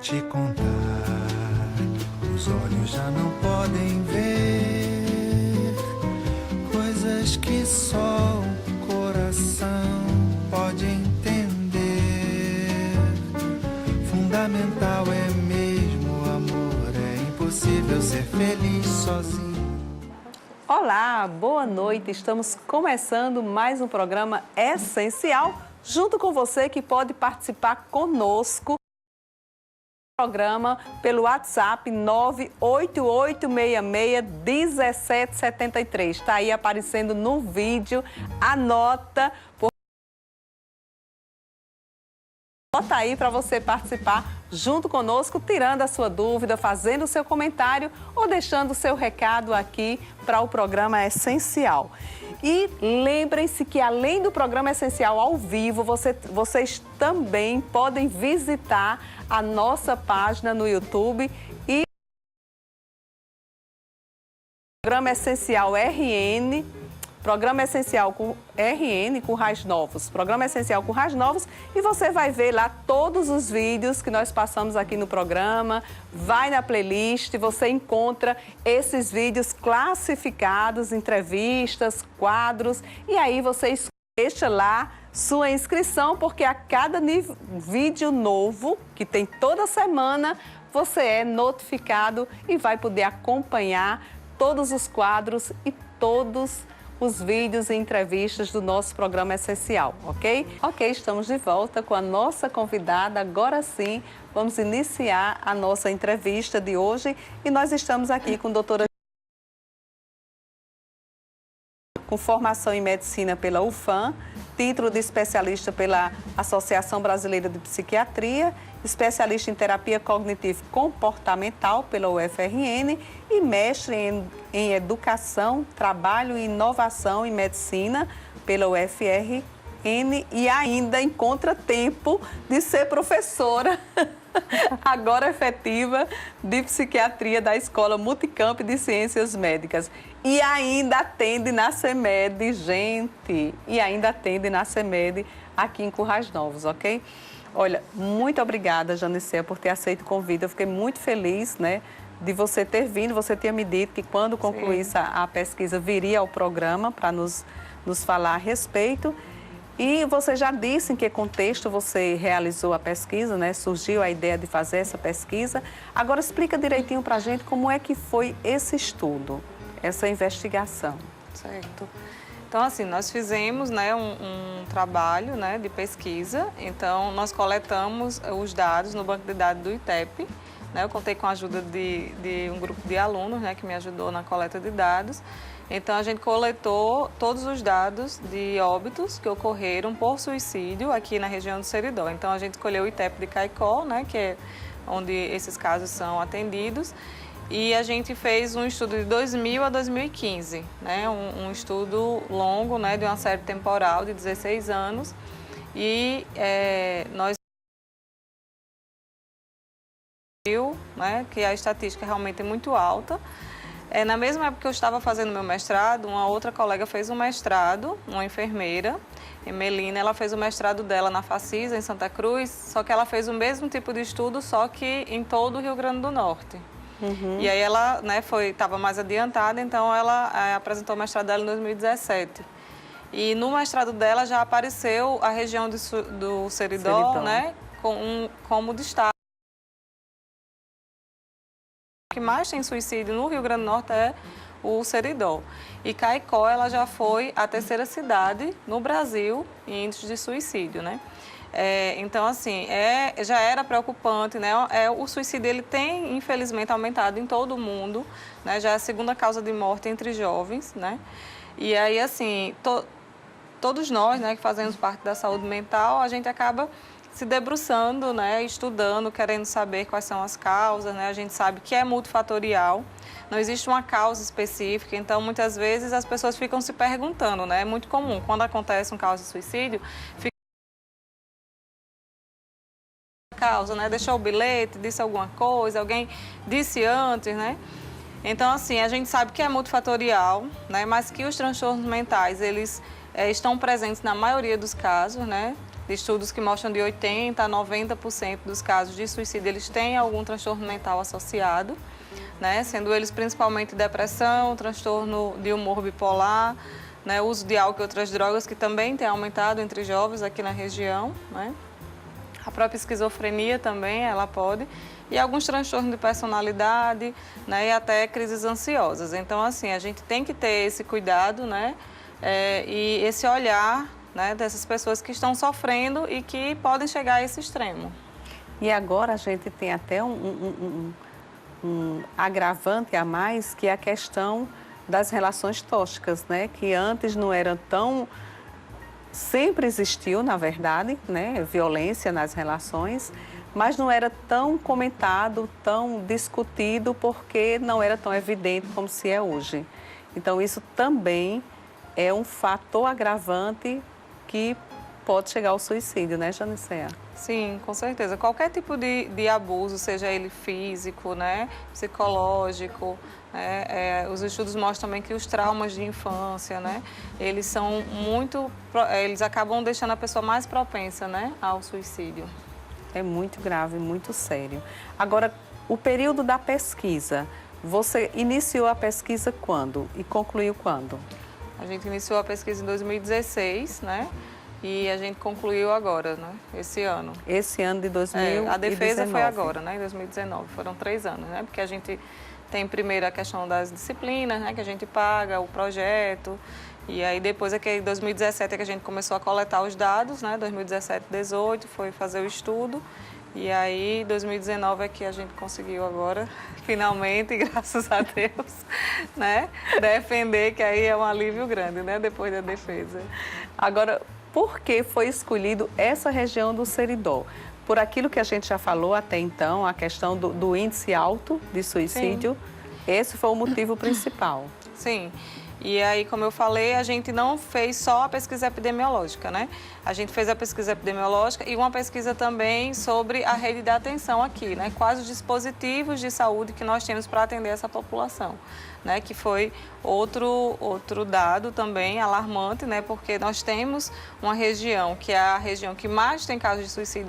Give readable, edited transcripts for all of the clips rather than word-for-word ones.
te contar, os olhos já não podem ver coisas que só o coração pode entender. Fundamental é mesmo o amor, é impossível ser feliz sozinho. Olá, boa noite. Estamos começando mais um programa essencial, junto com você que pode participar conosco do programa pelo WhatsApp 988661773. Está aí aparecendo no vídeo, anota, bota aí para você participar junto conosco, tirando a sua dúvida, fazendo o seu comentário ou deixando o seu recado aqui para o programa Essencial. E lembrem-se que além do programa Essencial ao vivo, vocês também podem visitar a nossa página no YouTube e Programa Essencial RN, Programa Essencial com RN, com Raios Novos. Programa Essencial com Raios Novos. E você vai ver lá todos os vídeos que nós passamos aqui no programa. Vai na playlist, você encontra esses vídeos classificados, entrevistas, quadros. E aí você deixa lá sua inscrição, porque a cada vídeo novo, que tem toda semana, você é notificado e vai poder acompanhar todos os quadros e todos os vídeos e entrevistas do nosso programa Essencial, ok? Ok, estamos de volta com a nossa convidada. Agora sim, vamos iniciar a nossa entrevista de hoje e nós estamos aqui com a doutora com formação em medicina pela UFAM, título de especialista pela Associação Brasileira de Psiquiatria, especialista em terapia cognitivo-comportamental pela UFRN e mestre em educação, trabalho e inovação em medicina pela UFRN e ainda encontra tempo de ser professora agora efetiva de psiquiatria da Escola Multicamp de Ciências Médicas. E ainda atende na CEMED, gente. E ainda atende na CEMED aqui em Currais Novos, ok? Olha, muito obrigada, Janicea, por ter aceito o convite. Eu fiquei muito feliz, né, de você ter vindo. Você tinha me dito que quando concluísse a pesquisa viria ao programa para nos falar a respeito. E você já disse em que contexto você realizou a pesquisa, né? Surgiu a ideia de fazer essa pesquisa. Agora explica direitinho para a gente como é que foi esse estudo, essa investigação. Certo. Então, assim, nós fizemos, né, um trabalho, né, de pesquisa. Então, nós coletamos os dados no banco de dados do ITEP. Né? Eu contei com a ajuda de um grupo de alunos, né, que me ajudou na coleta de dados. Então, a gente coletou todos os dados de óbitos que ocorreram por suicídio aqui na região do Seridó. Então, a gente escolheu o ITEP de Caicó, né, que é onde esses casos são atendidos. E a gente fez um estudo de 2000 a 2015, né, um estudo longo, né, de uma série temporal de 16 anos. E nós vimos, né, que a estatística realmente é muito alta. Na mesma época que eu estava fazendo meu mestrado, uma outra colega fez um mestrado, uma enfermeira, Emelina, ela fez o mestrado dela na Facisa, em Santa Cruz, só que ela fez o mesmo tipo de estudo, só que em todo o Rio Grande do Norte. Uhum. E aí ela, né, estava mais adiantada, então ela apresentou o mestrado dela em 2017. E no mestrado dela já apareceu a região do Seridó, né, como destaque. O que mais tem suicídio no Rio Grande do Norte é o Seridó. E Caicó, ela já foi a terceira cidade no Brasil em índice de suicídio, né? Então, assim, já era preocupante, né? O suicídio, ele tem, infelizmente, aumentado em todo o mundo, né? Já é a segunda causa de morte entre jovens, né? E aí, assim, todos nós, né, que fazemos parte da saúde mental, a gente acaba se debruçando, né, estudando, querendo saber quais são as causas, né? A gente sabe que é multifatorial, não existe uma causa específica, então muitas vezes as pessoas ficam se perguntando, né? É muito comum, quando acontece um caso de suicídio, fica causa, né? Deixou o bilhete, disse alguma coisa, alguém disse antes, né? Então, assim, a gente sabe que é multifatorial, né? Mas que os transtornos mentais, eles estão presentes na maioria dos casos, né? de estudos que mostram de 80% a 90% dos casos de suicídio, eles têm algum transtorno mental associado, né? Sendo eles principalmente depressão, transtorno de humor bipolar, né? Uso de álcool e outras drogas, que também tem aumentado entre jovens aqui na região, né? A própria esquizofrenia também, ela pode, e alguns transtornos de personalidade, né? E até crises ansiosas. Então, assim, a gente tem que ter esse cuidado, né? E esse olhar, né, dessas pessoas que estão sofrendo e que podem chegar a esse extremo. E agora a gente tem até um agravante a mais, que é a questão das relações tóxicas, né? Que antes não era tão... Sempre existiu, na verdade, né? Violência nas relações, mas não era tão comentado, tão discutido, porque não era tão evidente como se é hoje. Então, isso também é um fator agravante que pode chegar ao suicídio, né, Janicea? Sim, com certeza. Qualquer tipo de abuso, seja ele físico, né, psicológico, os estudos mostram também que os traumas de infância, né, eles são eles acabam deixando a pessoa mais propensa, né, ao suicídio. É muito grave, muito sério. Agora, o período da pesquisa, você iniciou a pesquisa quando e concluiu quando? A gente iniciou a pesquisa em 2016, né? E a gente concluiu agora, né? Esse ano. Esse ano de 2019. A defesa foi agora, né? Em 2019. Foram 3 anos, né? Porque a gente tem primeiro a questão das disciplinas, né? Que a gente paga, o projeto. E aí depois é que em 2017 é que a gente começou a coletar os dados, né? 2017, 2018 foi fazer o estudo. E aí, em 2019 é que a gente conseguiu agora, finalmente, graças a Deus, né, defender, que aí é um alívio grande, né, depois da defesa. Agora, por que foi escolhido essa região do Seridó? Por aquilo que a gente já falou até então, a questão do índice alto de suicídio, sim. Esse foi o motivo principal. Sim. E aí, como eu falei, a gente não fez só a pesquisa epidemiológica, né? A gente fez a pesquisa epidemiológica e uma pesquisa também sobre a rede de atenção aqui, né? Quais os dispositivos de saúde que nós temos para atender essa população, né? Que foi outro dado também alarmante, né? Porque nós temos uma região que é a região que mais tem casos de suicídio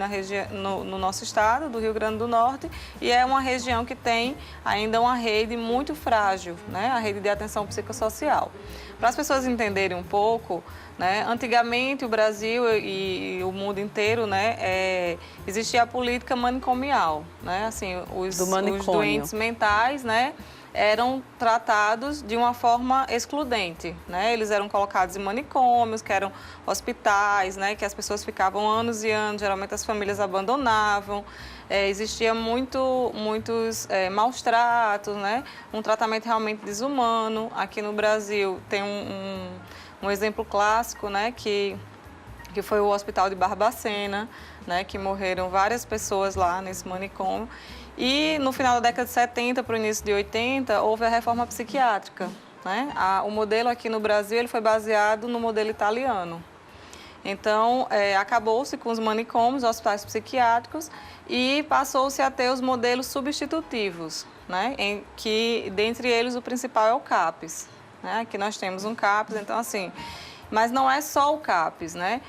no nosso estado, do Rio Grande do Norte, e é uma região que tem ainda uma rede muito frágil, né? A rede de atenção psicossocial. Para as pessoas entenderem um pouco, né? Antigamente o Brasil e o mundo inteiro, né? Existia a política manicomial, né? Assim, os doentes mentais, né? Eram tratados de uma forma excludente, né? Eles eram colocados em manicômios, que eram hospitais, né? Que as pessoas ficavam anos e anos, geralmente as famílias abandonavam. Existia muitos maus tratos, né? Um tratamento realmente desumano. Aqui no Brasil tem um exemplo clássico, né? Que foi o Hospital de Barbacena, né? Que morreram várias pessoas lá nesse manicômio. E no final da década de 70 para o início de 80, houve a reforma psiquiátrica, né? O modelo aqui no Brasil ele foi baseado no modelo italiano. Então, acabou-se com os manicômios, hospitais psiquiátricos, e passou-se a ter os modelos substitutivos, né? Em que, dentre eles, o principal é o CAPS. Né? Aqui nós temos um CAPS, então assim, mas não é só o CAPS, né?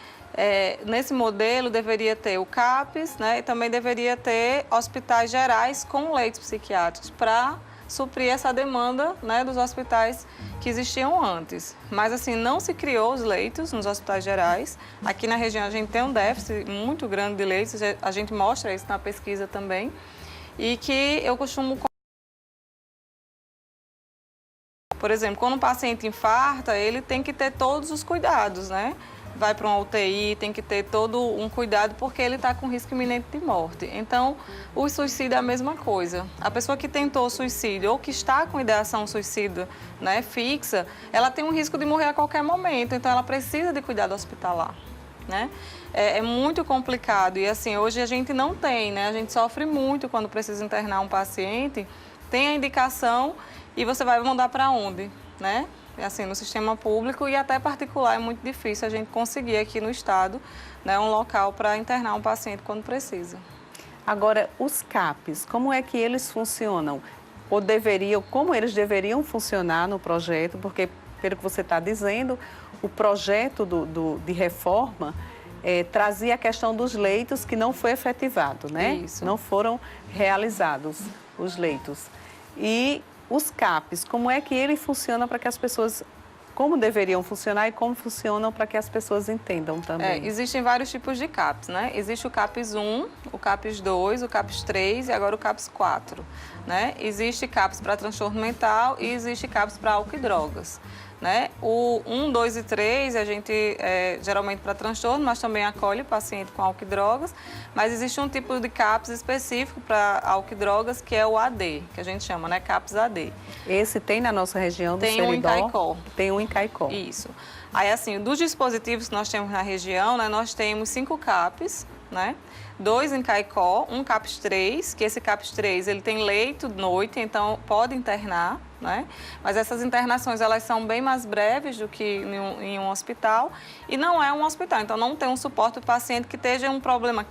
Nesse modelo deveria ter o CAPS, né? E também deveria ter hospitais gerais com leitos psiquiátricos para suprir essa demanda, né, dos hospitais que existiam antes. Mas assim, não se criou os leitos nos hospitais gerais. Aqui na região a gente tem um déficit muito grande de leitos, a gente mostra isso na pesquisa também. E que eu costumo... Por exemplo, quando um paciente infarta, ele tem que ter todos os cuidados, né? Vai para uma UTI, tem que ter todo um cuidado porque ele está com risco iminente de morte. Então, o suicídio é a mesma coisa. A pessoa que tentou suicídio ou que está com ideação suicida, né, fixa, ela tem um risco de morrer a qualquer momento, então ela precisa de cuidado hospitalar, né? É muito complicado e assim, hoje a gente não tem, né? A gente sofre muito quando precisa internar um paciente, tem a indicação e você vai mandar para onde, né? Assim, no sistema público e até particular é muito difícil a gente conseguir aqui no estado, né, um local para internar um paciente quando precisa. Agora, os CAPs, como é que eles funcionam? Ou como eles deveriam funcionar no projeto? Porque, pelo que você está dizendo, o projeto de reforma trazia a questão dos leitos que não foi efetivado, né? Isso. Não foram realizados os leitos. E os CAPs, como é que ele funciona para que as pessoas, como deveriam funcionar e como funcionam para que as pessoas entendam também? Existem vários tipos de CAPs, né? Existe o CAPS 1, o CAPS 2, o CAPS 3 e agora o CAPS 4, né? Existe CAPS para transtorno mental e existe CAPS para álcool e drogas. Né? O 1, 2 e 3, a gente geralmente para transtorno, mas também acolhe paciente com álcool e drogas. Mas existe um tipo de CAPS específico para álcool e drogas, que é o AD, que a gente chama, né? CAPS AD. Esse tem na nossa região do Seridó? Tem um em Caicó. Tem um em Caicó. Isso. Aí, assim, dos dispositivos que nós temos na região, né, nós temos 5 CAPs, né? 2 em Caicó, um CAPS 3, que esse CAPS 3 ele tem leito noite, então pode internar, né? Mas essas internações elas são bem mais breves do que em um hospital e não é um hospital, então não tem um suporte para o paciente que esteja um problema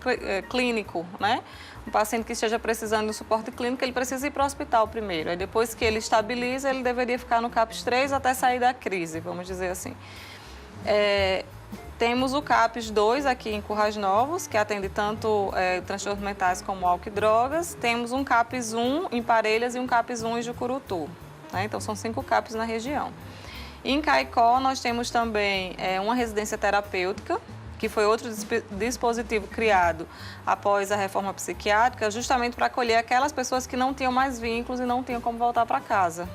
clínico, né? Um paciente que esteja precisando de um suporte clínico, ele precisa ir para o hospital primeiro. Aí depois que ele estabiliza, ele deveria ficar no CAPS 3 até sair da crise, vamos dizer assim. Temos o CAPS 2 aqui em Currais Novos, que atende tanto transtornos mentais como álcool e drogas. Temos um CAPS 1 em Parelhas e um CAPS 1 em Jucurutu. Né? Então, são 5 CAPs na região. Em Caicó, nós temos também uma residência terapêutica, que foi outro dispositivo criado após a reforma psiquiátrica, justamente para acolher aquelas pessoas que não tinham mais vínculos e não tinham como voltar para casa.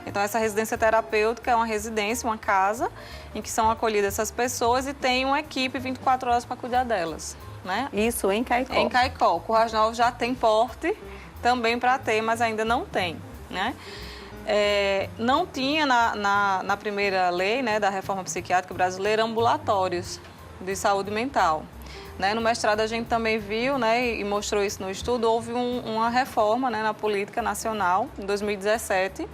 Então, essa residência terapêutica é uma residência, uma casa, em que são acolhidas essas pessoas e tem uma equipe 24 horas para cuidar delas. Né? Isso em Caicó? Em Caicó. Currais Novos já tem porte também para ter, mas ainda não tem. Né? Não tinha na primeira lei, né, da reforma psiquiátrica brasileira ambulatórios de saúde mental. Né? No mestrado a gente também viu, né, e mostrou isso no estudo, houve uma reforma, né, na política nacional em 2017,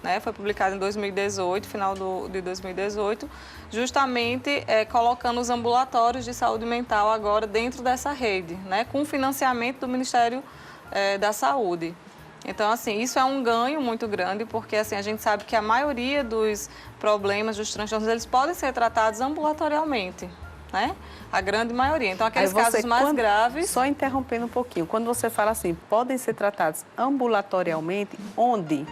né, foi publicado em 2018, final de 2018, justamente colocando os ambulatórios de saúde mental agora dentro dessa rede, né, com financiamento do Ministério da Saúde. Então, assim, isso é um ganho muito grande, porque assim, a gente sabe que a maioria dos problemas, dos transtornos, eles podem ser tratados ambulatorialmente, né? A grande maioria. Então, aqueles casos mais graves... Só interrompendo um pouquinho, quando você fala assim, podem ser tratados ambulatorialmente, onde?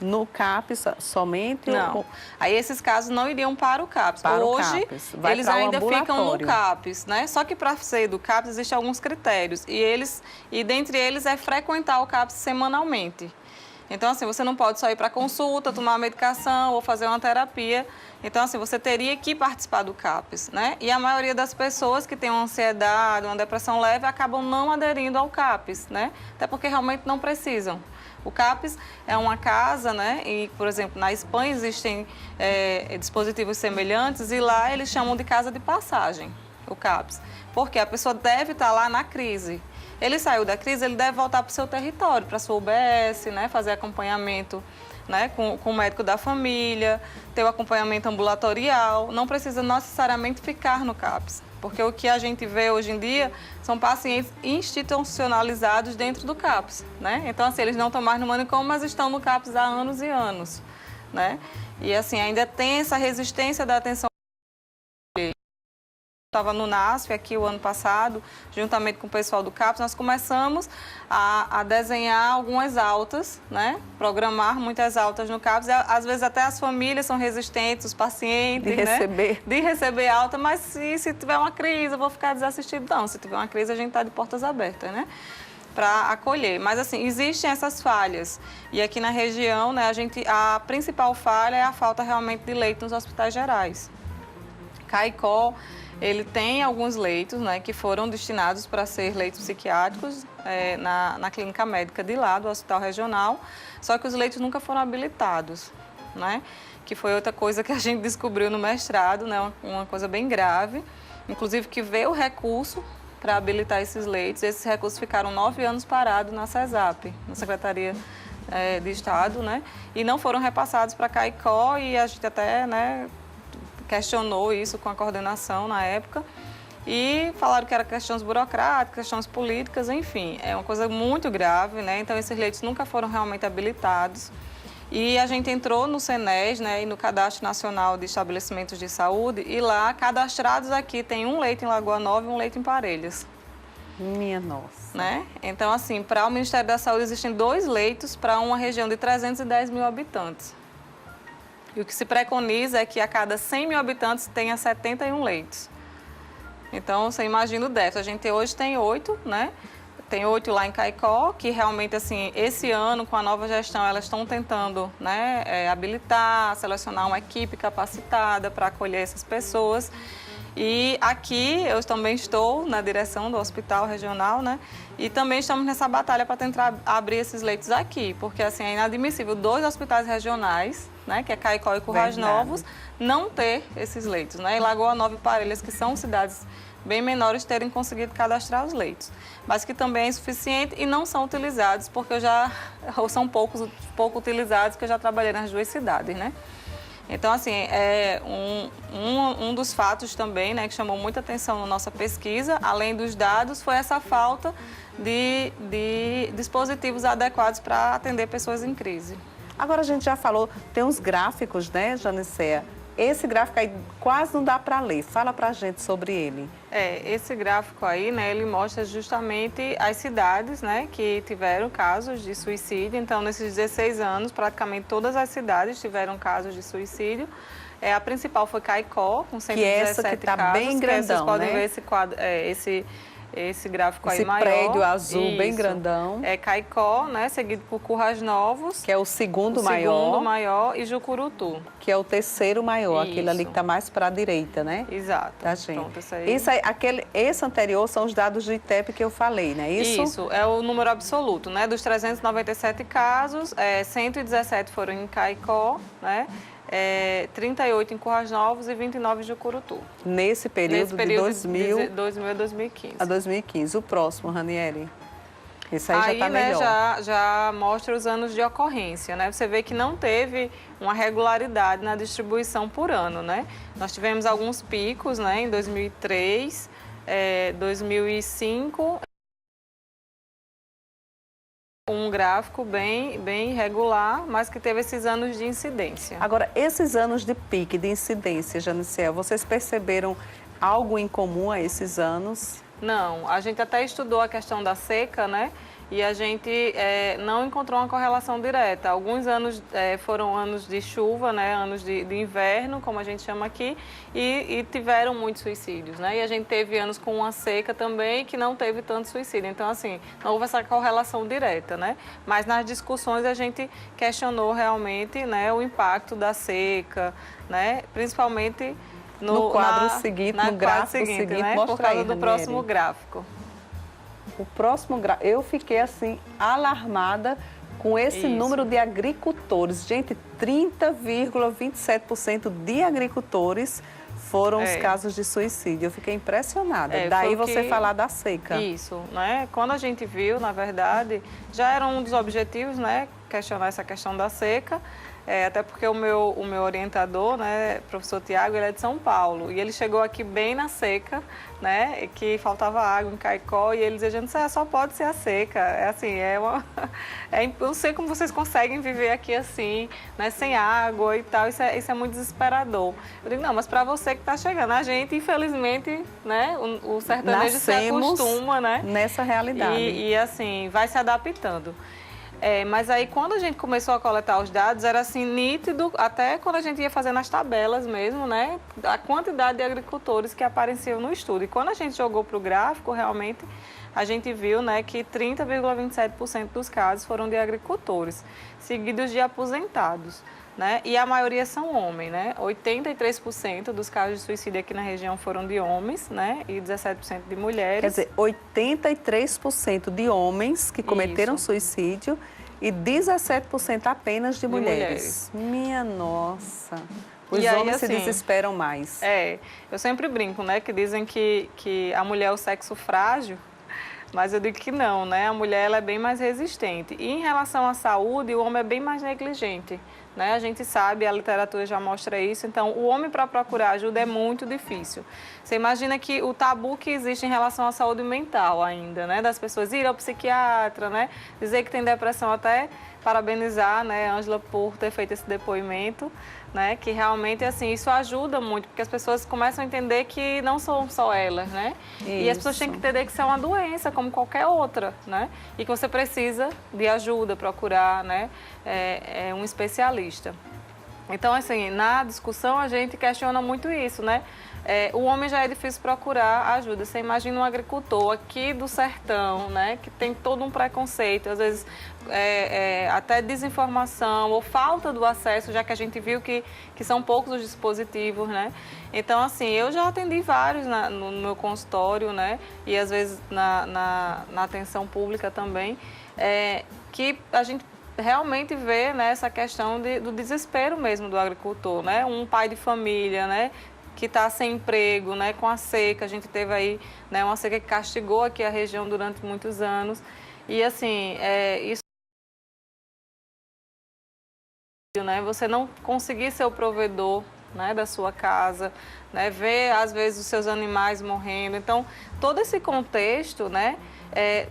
No CAPS somente? Não. Aí esses casos não iriam para o CAPS. Para Hoje, o CAPS. Vai eles para o ainda ficam no ambulatório. CAPS, né? Só que para ser do CAPS existem alguns critérios. E dentre eles é frequentar o CAPS semanalmente. Então, assim, você não pode só ir para consulta, tomar medicação ou fazer uma terapia. Então, assim, você teria que participar do CAPS, né? E a maioria das pessoas que têm uma ansiedade, uma depressão leve, acabam não aderindo ao CAPS, né? Até porque realmente não precisam. O CAPS é uma casa, né? E, por exemplo, na Espanha existem dispositivos semelhantes e lá eles chamam de casa de passagem, o CAPS. Porque a pessoa deve estar lá na crise. Ele saiu da crise, ele deve voltar para o seu território, para a sua UBS, né? Fazer acompanhamento, né? com o médico da família, ter o acompanhamento ambulatorial. Não precisa necessariamente ficar no CAPS. Porque o que a gente vê hoje em dia são pacientes institucionalizados dentro do CAPS, né? Então, assim, eles não estão mais no manicômio, mas estão no CAPS há anos e anos, né? E, assim, ainda tem essa resistência da atenção. Estava no NASF aqui o ano passado, juntamente com o pessoal do CAPS, nós começamos a desenhar algumas altas, né? Programar muitas altas no CAPS. E, às vezes até as famílias são resistentes, os pacientes, de receber alta, mas se tiver uma crise, eu vou ficar desassistido. Não, se tiver uma crise, a gente está de portas abertas, né? Para acolher. Mas, assim, existem essas falhas. E aqui na região, né, a principal falha é a falta realmente de leito nos hospitais gerais. Caicó, ele tem alguns leitos, né, que foram destinados para ser leitos psiquiátricos na clínica médica de lá, do Hospital Regional, só que os leitos nunca foram habilitados, né, que foi outra coisa que a gente descobriu no mestrado, né, uma coisa bem grave, inclusive que veio o recurso para habilitar esses leitos. Esses recursos ficaram 9 anos parados na CESAP, na Secretaria de Estado, né, e não foram repassados para Caicó e a gente até, né, questionou isso com a coordenação na época e falaram que eram questões burocráticas, questões políticas, enfim, é uma coisa muito grave, né? Então esses leitos nunca foram realmente habilitados E a gente entrou no CNES, né, e no Cadastro Nacional de Estabelecimentos de Saúde, e lá, cadastrados aqui, tem um leito em Lagoa Nova e um leito em Parelhas. Minha nossa. Né? Então, assim, para o Ministério da Saúde existem 2 leitos para uma região de 310 mil habitantes. E o que se preconiza é que a cada 100 mil habitantes tenha 71 leitos. Então, você imagina o déficit. A gente hoje tem 8, né? Tem 8 lá em Caicó, que realmente, assim, esse ano, com a nova gestão, elas estão tentando, né, habilitar, selecionar uma equipe capacitada para acolher essas pessoas. E aqui eu também estou na direção do hospital regional, né? E também estamos nessa batalha para tentar abrir esses leitos aqui, porque assim é inadmissível 2 hospitais regionais, né, que é Caicó e Currais Novos, não ter esses leitos, né? E Lagoa Nova e Parelhas, que são cidades bem menores, terem conseguido cadastrar os leitos, mas que também é insuficiente e não são utilizados, porque ou são pouco utilizados, que eu já trabalhei nas 2 cidades, né? Então, assim, um dos fatos também, né, que chamou muita atenção na nossa pesquisa, além dos dados, foi essa falta de dispositivos adequados para atender pessoas em crise. Agora a gente já falou, tem uns gráficos, né, Janicea? Esse gráfico aí quase não dá para ler. Fala para a gente sobre ele. Esse gráfico aí, né, ele mostra justamente as cidades, né, que tiveram casos de suicídio. Então, nesses 16 anos, praticamente todas as cidades tiveram casos de suicídio. A principal foi Caicó, com 117 que essa que tá casos. Bem grandão, vocês podem né? ver esse quadro, esse gráfico aí Esse maior. prédio azul. Isso. Bem grandão. É Caicó, né, seguido por Currais Novos. Que é o segundo maior. Segundo maior, e Jucurutu. Que é o terceiro maior, aquele ali Isso. que está mais para a direita, né? Exato. Tá, gente? Pronto, esse anterior são os dados do ITEP que eu falei, né? Isso, é o número absoluto, né? Dos 397 casos, 117 foram em Caicó, né? 38 em Currais Novos e 29 em Jucurutu. Nesse período de 2000 a 2015. a 2015. O próximo, Ranieri? Esse aí já está né, melhor. já mostra os anos de ocorrência, né? Você vê que não teve uma regularidade na distribuição por ano, né? Nós tivemos alguns picos, né? Em 2003, 2005... um gráfico bem irregular, mas que teve esses anos de incidência. Agora, esses anos de pique, de incidência, Janicel, vocês perceberam algo em comum a esses anos? Não, a gente até estudou a questão da seca, né? E a gente não encontrou uma correlação direta. Alguns anos foram anos de chuva, né? Anos de inverno, como a gente chama aqui, e tiveram muitos suicídios, né? E a gente teve anos com uma seca também que não teve tanto suicídio. Então, assim, não houve essa correlação direta, né? Mas nas discussões a gente questionou realmente, né, o impacto da seca, né? Principalmente no quadro seguinte, no gráfico seguinte, né? Mostra por causa aí, do próximo gráfico. O próximo gráfico, eu fiquei assim, alarmada com esse número de agricultores. Gente, 30,27% de agricultores foram os casos de suicídio. Eu fiquei impressionada. Daí você falar da seca. Isso, né? Quando a gente viu, na verdade, já era um dos objetivos, né? Questionar essa questão da seca. Até porque o meu orientador, né, professor Tiago, ele é de São Paulo. E ele chegou aqui bem na seca, né, que faltava água em Caicó. E ele dizia, gente, só pode ser a seca. Eu não sei como vocês conseguem viver aqui assim, né, sem água e tal. Isso é muito desesperador. Eu digo, não, mas para você que está chegando, a gente, infelizmente, né, o sertanejo se acostuma, né? Nessa realidade. E assim, vai se adaptando. Mas aí, quando a gente começou a coletar os dados, era assim, nítido, até quando a gente ia fazendo as tabelas mesmo, né? A quantidade de agricultores que apareciam no estudo. E quando a gente jogou para o gráfico, realmente, a gente viu, né, que 30,27% dos casos foram de agricultores, seguidos de aposentados, né? E a maioria são homens, né? 83% dos casos de suicídio aqui na região foram de homens, né? E 17% de mulheres. Quer dizer, 83% de homens que cometeram suicídio e 17% apenas de mulheres. Minha nossa! Os homens se desesperam mais. Eu sempre brinco, né? Que dizem que a mulher é o sexo frágil, mas eu digo que não, né? A mulher ela é bem mais resistente. E em relação à saúde, o homem é bem mais negligente, né? A gente sabe, a literatura já mostra isso. Então, o homem para procurar ajuda é muito difícil. Você imagina que o tabu que existe em relação à saúde mental ainda, né? Das pessoas irem ao psiquiatra, né? Dizer que tem depressão, até parabenizar, né, Ângela, por ter feito esse depoimento, né? Que realmente, assim, isso ajuda muito, porque as pessoas começam a entender que não são só elas, né? Isso. E as pessoas têm que entender que isso é uma doença, como qualquer outra, né? E que você precisa de ajuda, procurar, né, um especialista. Então, assim, na discussão a gente questiona muito isso, né? O homem já é difícil procurar ajuda. Você imagina um agricultor aqui do sertão, né, que tem todo um preconceito, às vezes até desinformação ou falta do acesso, já que a gente viu que são poucos os dispositivos, né? Então, assim, eu já atendi vários no meu consultório, né, e às vezes na atenção pública também, que a gente realmente vê, né, essa questão do desespero mesmo do agricultor, né? Um pai de família, né, que está sem emprego, né, com a seca. A gente teve aí, né, uma seca que castigou aqui a região durante muitos anos. E, assim, isso, né, você não conseguir ser o provedor, né, da sua casa, né, ver, às vezes, os seus animais morrendo. Então, todo esse contexto, né,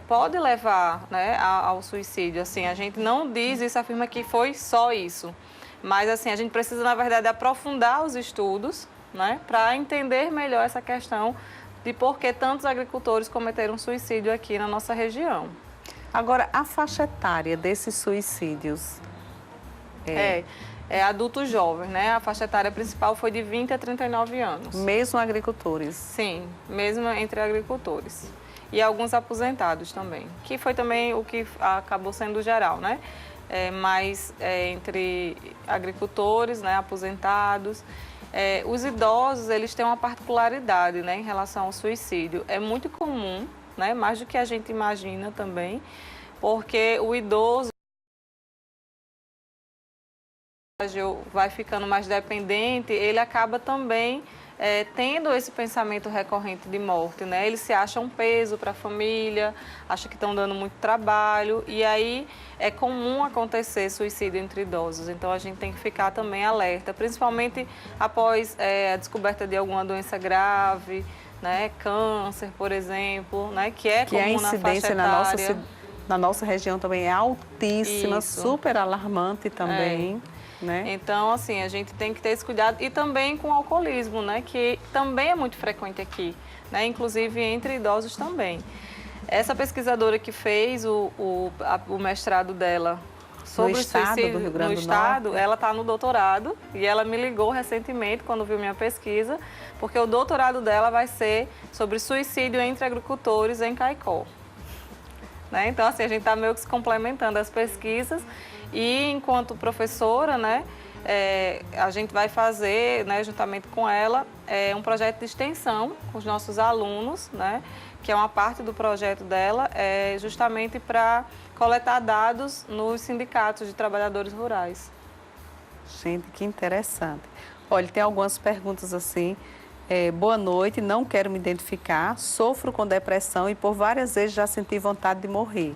pode levar, né, ao suicídio. Assim, a gente não diz isso, afirma que foi só isso. Mas, assim, a gente precisa, na verdade, aprofundar os estudos, né, para entender melhor essa questão de por que tantos agricultores cometeram suicídio aqui na nossa região. Agora, a faixa etária desses suicídios? É adultos jovens, né? A faixa etária principal foi de 20 a 39 anos. Mesmo agricultores? Sim, mesmo entre agricultores. E alguns aposentados também, que foi também o que acabou sendo geral, né? Mas entre agricultores, né, aposentados. Os idosos, eles têm uma particularidade, né, em relação ao suicídio. É muito comum, né, mais do que a gente imagina também, porque o idoso vai ficando mais dependente, ele acaba também tendo esse pensamento recorrente de morte, né? Ele se acha um peso para a família, acha que estão dando muito trabalho, e aí é comum acontecer suicídio entre idosos. Então a gente tem que ficar também alerta, principalmente após a descoberta de alguma doença grave, né? Câncer, por exemplo, né? Que é comum na faixa etária. Na nossa região também é altíssima, Isso. super alarmante também. Né? Então, assim, a gente tem que ter esse cuidado, e também com o alcoolismo, né, que também é muito frequente aqui, né, inclusive entre idosos também. Essa pesquisadora que fez o mestrado dela sobre o suicídio no estado, ela está no doutorado, e ela me ligou recentemente quando viu minha pesquisa, porque o doutorado dela vai ser sobre suicídio entre agricultores em Caicó. Né? Então, assim, a gente está meio que se complementando as pesquisas. E enquanto professora, né, a gente vai fazer, né, juntamente com ela, um projeto de extensão com os nossos alunos, né, que é uma parte do projeto dela, justamente para coletar dados nos sindicatos de trabalhadores rurais. Gente, que interessante. Olha, tem algumas perguntas assim. Boa noite, não quero me identificar, sofro com depressão e por várias vezes já senti vontade de morrer.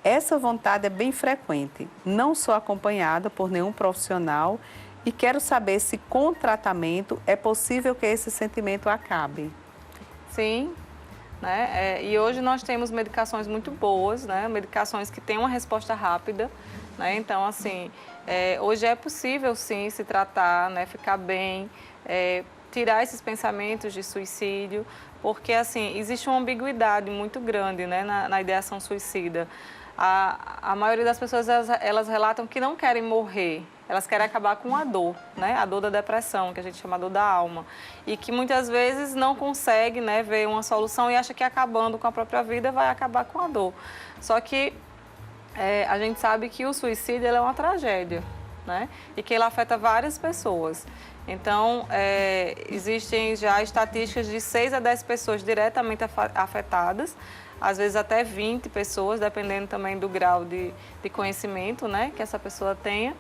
Essa vontade é bem frequente, não sou acompanhada por nenhum profissional e quero saber se com tratamento é possível que esse sentimento acabe. Sim, né? E hoje nós temos medicações muito boas, né? Medicações que têm uma resposta rápida, né? Então, assim, hoje é possível sim se tratar, né? Ficar bem, tirar esses pensamentos de suicídio, porque, assim, existe uma ambiguidade muito grande, né? na ideação suicida. A maioria das pessoas, elas relatam que não querem morrer, elas querem acabar com a dor, né? A dor da depressão, que a gente chama dor da alma. E que muitas vezes não consegue, né, ver uma solução e acha que acabando com a própria vida vai acabar com a dor. Só que a gente sabe que o suicídio é uma tragédia, né? E que ele afeta várias pessoas. Então, existem já estatísticas de 6 a 10 pessoas diretamente afetadas, às vezes até 20 pessoas, dependendo também do grau de conhecimento, né, que essa pessoa tenha.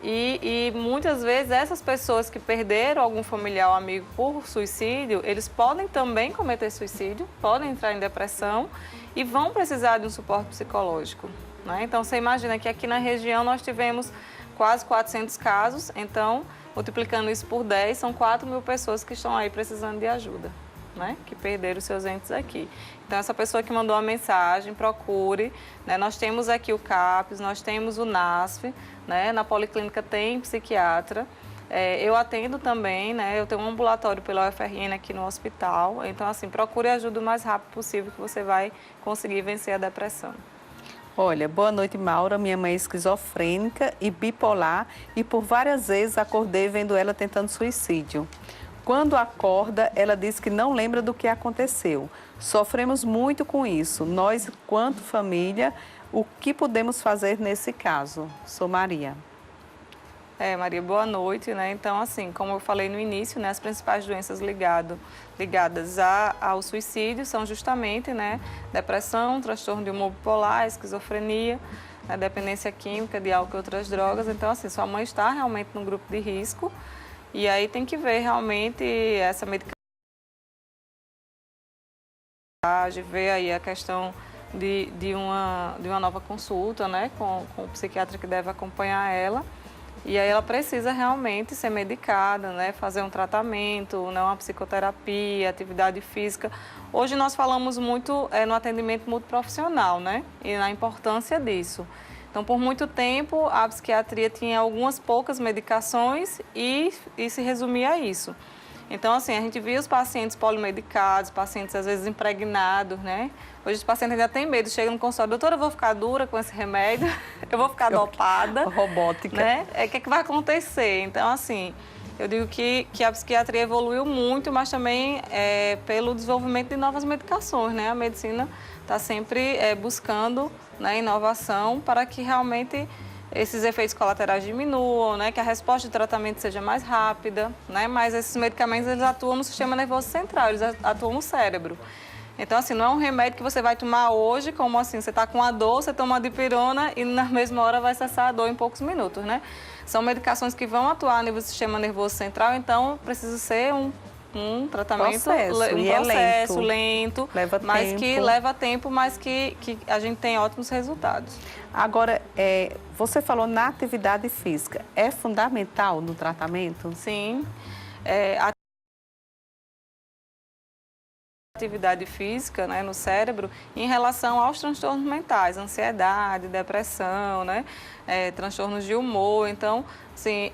E muitas vezes essas pessoas que perderam algum familiar ou amigo por suicídio, eles podem também cometer suicídio, podem entrar em depressão e vão precisar de um suporte psicológico, né? Então, você imagina que aqui na região nós tivemos quase 400 casos, então, multiplicando isso por 10, são 4.000 pessoas que estão aí precisando de ajuda, né? Que perderam seus entes aqui. Então, essa pessoa que mandou a mensagem, procure, né? Nós temos aqui o CAPES, nós temos o NASF, né? Na Policlínica tem psiquiatra. Eu atendo também, né? Eu tenho um ambulatório pela UFRN aqui no hospital. Então, assim, procure ajuda o mais rápido possível que você vai conseguir vencer a depressão. Olha, boa noite, Maura. Minha mãe é esquizofrênica e bipolar e por várias vezes acordei vendo ela tentando suicídio. Quando acorda, ela diz que não lembra do que aconteceu. Sofremos muito com isso. Nós, quanto família, o que podemos fazer nesse caso? Sou Maria. Maria, boa noite, né? Então, assim, como eu falei no início, né, as principais doenças ligadas ao suicídio são justamente, né, depressão, transtorno de humor bipolar, esquizofrenia, né, dependência química de álcool e outras drogas. Então, assim, sua mãe está realmente num grupo de risco e aí tem que ver realmente essa medicação, ver aí a questão de uma nova consulta, né, com o psiquiatra que deve acompanhar ela. E aí ela precisa realmente ser medicada, né? Fazer um tratamento, né? Uma psicoterapia, atividade física. Hoje nós falamos muito no atendimento multiprofissional, né? E na importância disso. Então, por muito tempo, a psiquiatria tinha algumas poucas medicações e se resumia a isso. Então, assim, a gente via os pacientes polimedicados, pacientes às vezes impregnados, né? Hoje os pacientes ainda têm medo, chegam no consultório, doutora, eu vou ficar dura com esse remédio, eu vou ficar dopada. Robótica. Né? O que vai acontecer? Então, assim, eu digo que a psiquiatria evoluiu muito, mas também pelo desenvolvimento de novas medicações, né? A medicina está sempre buscando, né, inovação para que realmente esses efeitos colaterais diminuam, né, que a resposta de tratamento seja mais rápida, né, mas esses medicamentos eles atuam no sistema nervoso central, eles atuam no cérebro. Então, assim, não é um remédio que você vai tomar hoje, como assim, você está com a dor, você toma uma dipirona e na mesma hora vai cessar a dor em poucos minutos, né? São medicações que vão atuar no nível do sistema nervoso central, então precisa ser um tratamento, processo lento, mas que leva tempo, mas que a gente tem ótimos resultados. Agora, você falou na atividade física, é fundamental no tratamento? Sim, a atividade física, né, no cérebro em relação aos transtornos mentais, ansiedade, depressão, né, transtornos de humor. Então, assim,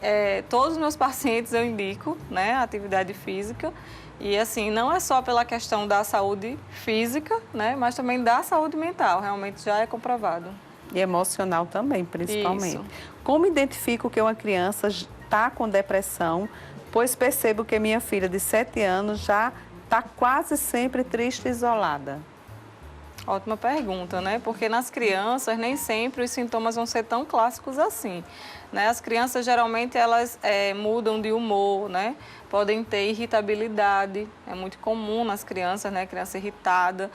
todos os meus pacientes eu indico, né, atividade física e, assim, não é só pela questão da saúde física, né, mas também da saúde mental, realmente já é comprovado. E emocional também, principalmente. Isso. Como identifico que uma criança está com depressão, pois percebo que minha filha de 7 anos já está quase sempre triste e isolada? Ótima pergunta, né? Porque nas crianças nem sempre os sintomas vão ser tão clássicos assim, né? As crianças geralmente elas mudam de humor, né? Podem ter irritabilidade, é muito comum nas crianças, né? Criança irritada,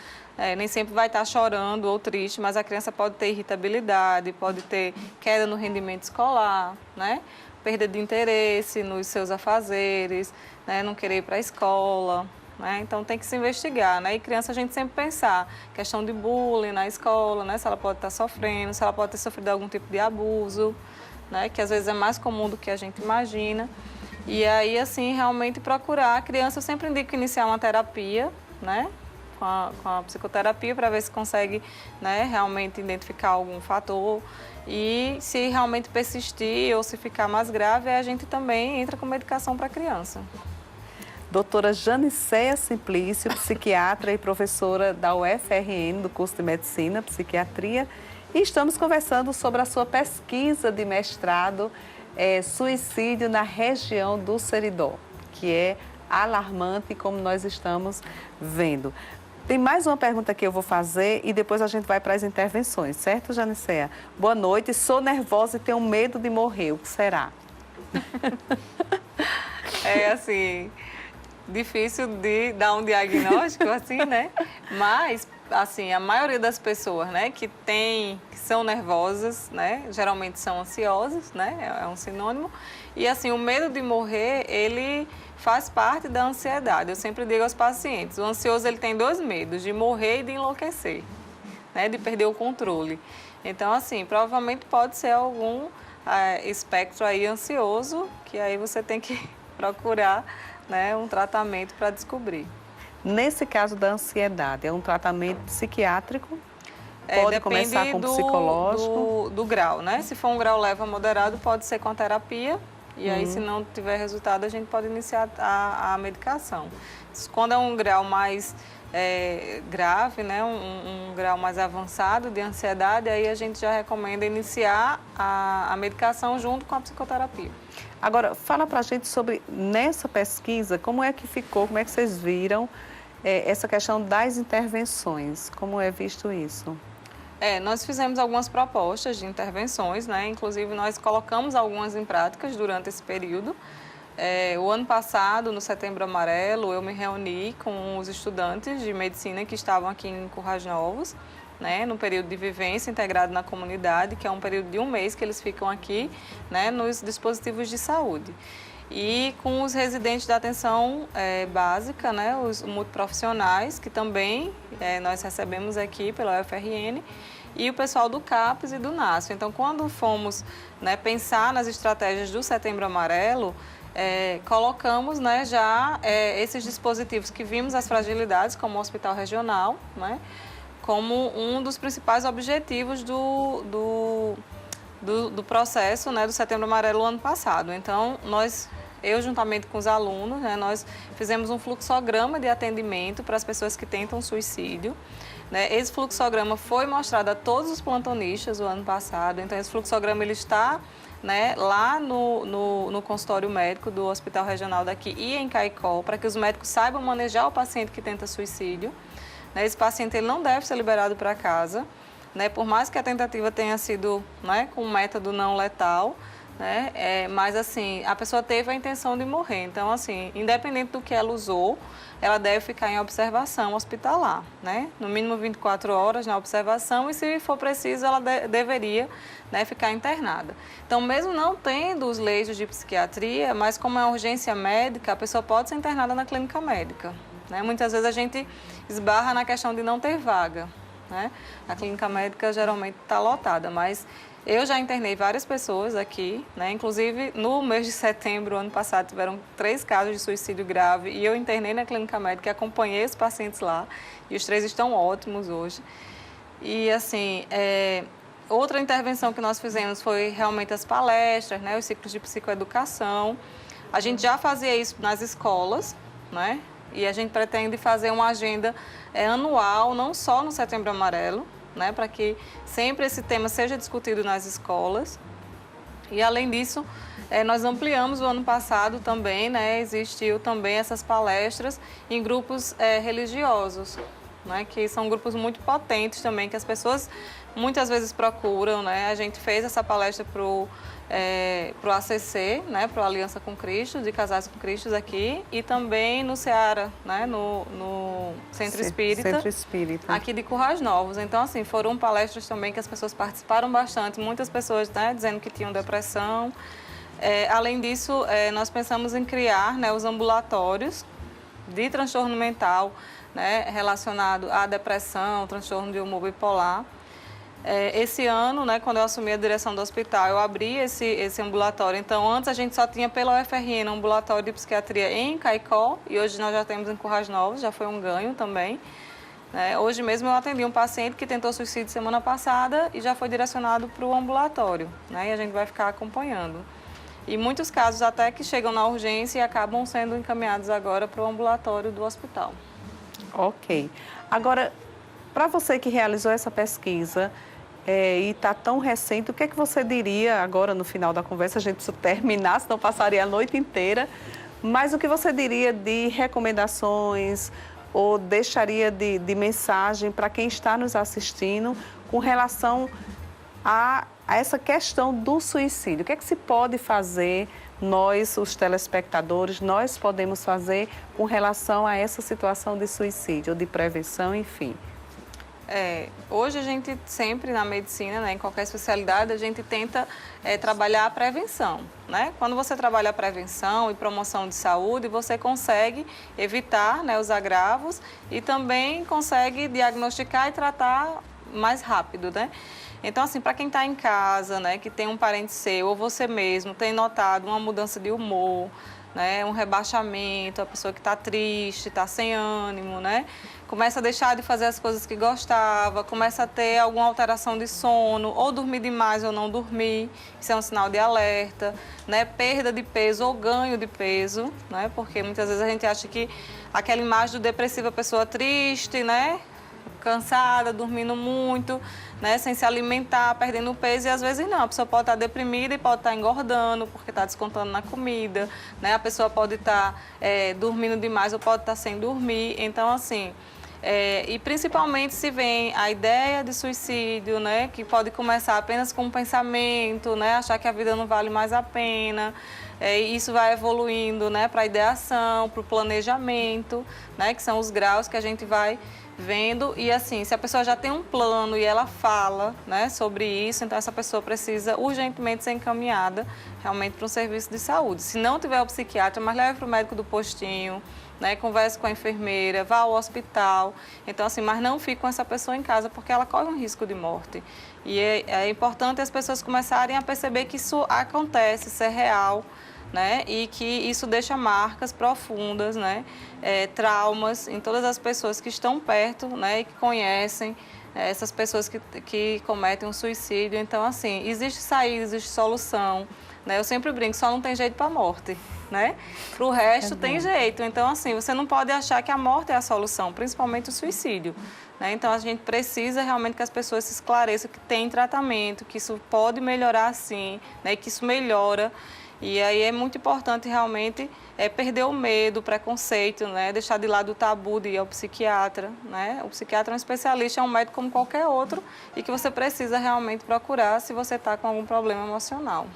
nem sempre vai estar chorando ou triste, mas a criança pode ter irritabilidade, pode ter queda no rendimento escolar, né? Perda de interesse nos seus afazeres, né? Não querer ir para a escola. Né? Então tem que se investigar, né? E criança a gente sempre pensar, questão de bullying na escola, né? Se ela pode estar sofrendo, se ela pode ter sofrido algum tipo de abuso, né? Que às vezes é mais comum do que a gente imagina. E aí, assim, realmente procurar. A criança eu sempre indico iniciar uma terapia, né? Com a psicoterapia para ver se consegue, né, realmente identificar algum fator. E se realmente persistir ou se ficar mais grave, a gente também entra com medicação para a criança. Doutora Janicéia Simplício, psiquiatra e professora da UFRN, do curso de Medicina, Psiquiatria. E estamos conversando sobre a sua pesquisa de mestrado, suicídio na região do Seridó, que é alarmante, como nós estamos vendo. Tem mais uma pergunta que eu vou fazer e depois a gente vai para as intervenções, certo, Janicéia? Boa noite, sou nervosa e tenho medo de morrer, o que será? Assim... difícil de dar um diagnóstico, assim, né? Mas, assim, a maioria das pessoas, né, que são nervosas, né, geralmente são ansiosas, né, é um sinônimo. E, assim, o medo de morrer, ele faz parte da ansiedade. Eu sempre digo aos pacientes, o ansioso, ele tem 2 medos, de morrer e de enlouquecer, né, de perder o controle. Então, assim, provavelmente pode ser espectro aí ansioso, que aí você tem que procurar, né, um tratamento para descobrir. Nesse caso da ansiedade, é um tratamento psiquiátrico? Pode começar com Depende psicológico? do grau, né? Se for um grau leve a moderado, pode ser com a terapia. E aí, se não tiver resultado, a gente pode iniciar a medicação. Quando é um grau mais grave, né? Um grau mais avançado de ansiedade, aí a gente já recomenda iniciar a medicação junto com a psicoterapia. Agora, fala pra gente sobre, nessa pesquisa, como é que ficou, como é que vocês viram essa questão das intervenções? Como é visto isso? Nós fizemos algumas propostas de intervenções, né? Inclusive nós colocamos algumas em práticas durante esse período. O ano passado, no Setembro Amarelo, eu me reuni com os estudantes de medicina que estavam aqui em Currais Novos, né? No período de vivência integrado na comunidade, que é um período de 1 mês que eles ficam aqui, né? Nos dispositivos de saúde. E com os residentes da atenção básica, né, os multiprofissionais, que também nós recebemos aqui pela UFRN, e o pessoal do CAPES e do NASF. Então, quando fomos, né, pensar nas estratégias do Setembro Amarelo, colocamos, né, já esses dispositivos que vimos as fragilidades, como o Hospital Regional, né, como um dos principais objetivos do processo, né, do Setembro Amarelo ano passado. Então, eu juntamente com os alunos, né, nós fizemos um fluxograma de atendimento para as pessoas que tentam suicídio. Né? Esse fluxograma foi mostrado a todos os plantonistas o ano passado, então esse fluxograma ele está, né, lá no consultório médico do Hospital Regional daqui e em Caicó, para que os médicos saibam manejar o paciente que tenta suicídio. Né? Esse paciente ele não deve ser liberado para casa, né? Por mais que a tentativa tenha sido, né, com um método não letal, né? Mas assim, a pessoa teve a intenção de morrer. Então, assim, independente do que ela usou, ela deve ficar em observação hospitalar, né? No mínimo 24 horas na observação e, se for preciso, ela deveria, né, ficar internada. Então, mesmo não tendo os leitos de psiquiatria, mas como é urgência médica, a pessoa pode ser internada na clínica médica, né? Muitas vezes a gente esbarra na questão de não ter vaga, né? A clínica médica geralmente está lotada, mas eu já internei várias pessoas aqui, né? Inclusive no mês de setembro, ano passado, tiveram 3 casos de suicídio grave e eu internei na clínica médica e acompanhei os pacientes lá e os 3 estão ótimos hoje. E assim, outra intervenção que nós fizemos foi realmente as palestras, né? Os ciclos de psicoeducação. A gente já fazia isso nas escolas, né? E a gente pretende fazer uma agenda anual, não só no Setembro Amarelo, né, para que sempre esse tema seja discutido nas escolas. E, além disso, nós ampliamos o ano passado também, né, existiu também essas palestras em grupos religiosos, né, que são grupos muito potentes também, que as pessoas muitas vezes procuram, né. A gente fez essa palestra para o ACC, né, para a Aliança com Cristo, de Casais com Cristo aqui, e também no Ceará, né, no Centro Espírita, aqui de Currais Novos. Então, assim, foram palestras também que as pessoas participaram bastante, muitas pessoas, né, dizendo que tinham depressão. Além disso, nós pensamos em criar, né, os ambulatórios de transtorno mental, né, relacionado à depressão, transtorno de humor bipolar. Esse ano, né, quando eu assumi a direção do hospital, eu abri esse ambulatório. Então, antes a gente só tinha pela UFRN um ambulatório de psiquiatria em Caicó e hoje nós já temos em Currais Novos, já foi um ganho também. Hoje mesmo eu atendi um paciente que tentou suicídio semana passada e já foi direcionado para o ambulatório, né, e a gente vai ficar acompanhando. E muitos casos até que chegam na urgência e acabam sendo encaminhados agora para o ambulatório do hospital. Ok. Agora, para você que realizou essa pesquisa e está tão recente, o que é que você diria agora no final da conversa? A gente precisa terminar, senão passaria a noite inteira. Mas o que você diria de recomendações ou deixaria de mensagem para quem está nos assistindo com relação a essa questão do suicídio? O que é que se pode fazer, nós, os telespectadores, nós podemos fazer com relação a essa situação de suicídio, ou de prevenção, enfim? Hoje a gente sempre na medicina, né, em qualquer especialidade, a gente tenta trabalhar a prevenção, né? Quando você trabalha a prevenção e promoção de saúde, você consegue evitar, né, os agravos e também consegue diagnosticar e tratar mais rápido, né? Então, assim, para quem está em casa, né, que tem um parente seu ou você mesmo tem notado uma mudança de humor, né, um rebaixamento, a pessoa que está triste, está sem ânimo, né, começa a deixar de fazer as coisas que gostava, começa a ter alguma alteração de sono, ou dormir demais ou não dormir, isso é um sinal de alerta, né, perda de peso ou ganho de peso, né, porque muitas vezes a gente acha que aquela imagem do depressivo, a pessoa triste, né, cansada, dormindo muito, né, sem se alimentar, perdendo peso, e às vezes não, a pessoa pode estar deprimida e pode estar engordando porque está descontando na comida, né, a pessoa pode estar dormindo demais ou pode estar sem dormir, então assim, e principalmente se vem a ideia de suicídio, né, que pode começar apenas com um pensamento, né, achar que a vida não vale mais a pena, e isso vai evoluindo, né, para a ideação, para o planejamento, né, que são os graus que a gente vai vendo. E assim, se a pessoa já tem um plano e ela fala, né, sobre isso, então essa pessoa precisa urgentemente ser encaminhada realmente para um serviço de saúde. Se não tiver o psiquiatra, mas leve para o médico do postinho, né, converse com a enfermeira, vá ao hospital. Então assim, mas não fique com essa pessoa em casa porque ela corre um risco de morte. E é importante as pessoas começarem a perceber que isso acontece, isso é real, né, e que isso deixa marcas profundas, né, traumas em todas as pessoas que estão perto, né, e que conhecem essas pessoas que cometem um suicídio. Então, assim, existe saída, existe solução, né, eu sempre brinco, só não tem jeito para a morte, né, para o resto tem jeito. Então, assim, você não pode achar que a morte é a solução, principalmente o suicídio, né, então a gente precisa realmente que as pessoas se esclareçam que tem tratamento, que isso pode melhorar sim, né, que isso melhora. E aí é muito importante realmente perder o medo, o preconceito, né? Deixar de lado o tabu de ir ao psiquiatra, né? O psiquiatra é um especialista, é um médico como qualquer outro e que você precisa realmente procurar se você está com algum problema emocional.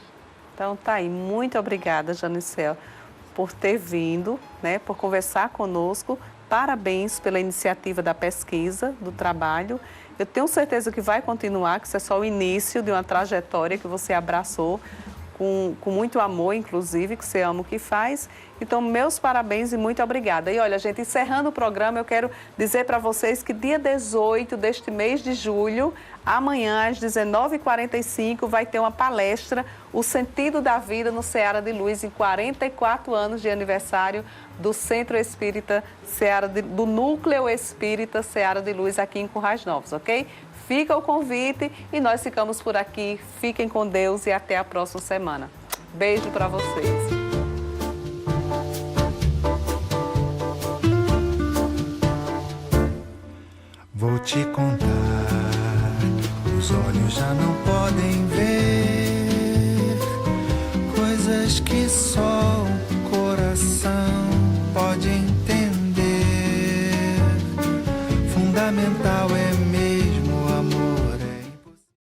Então tá aí, muito obrigada, Janicel, por ter vindo, né? Por conversar conosco. Parabéns pela iniciativa da pesquisa, do trabalho. Eu tenho certeza que vai continuar, que isso é só o início de uma trajetória que você abraçou com muito amor, inclusive, que você ama o que faz. Então, meus parabéns e muito obrigada. E olha, gente, encerrando o programa, eu quero dizer para vocês que dia 18 deste mês de julho, amanhã, às 19h45, vai ter uma palestra, O Sentido da Vida no Seara de Luz, em 44 anos de aniversário do Centro Espírita do Núcleo Espírita Seara de Luz, aqui em Currais Novos, ok? Fica o convite e nós ficamos por aqui. Fiquem com Deus e até a próxima semana. Beijo para vocês. Vou te contar, os olhos já não podem ver coisas que só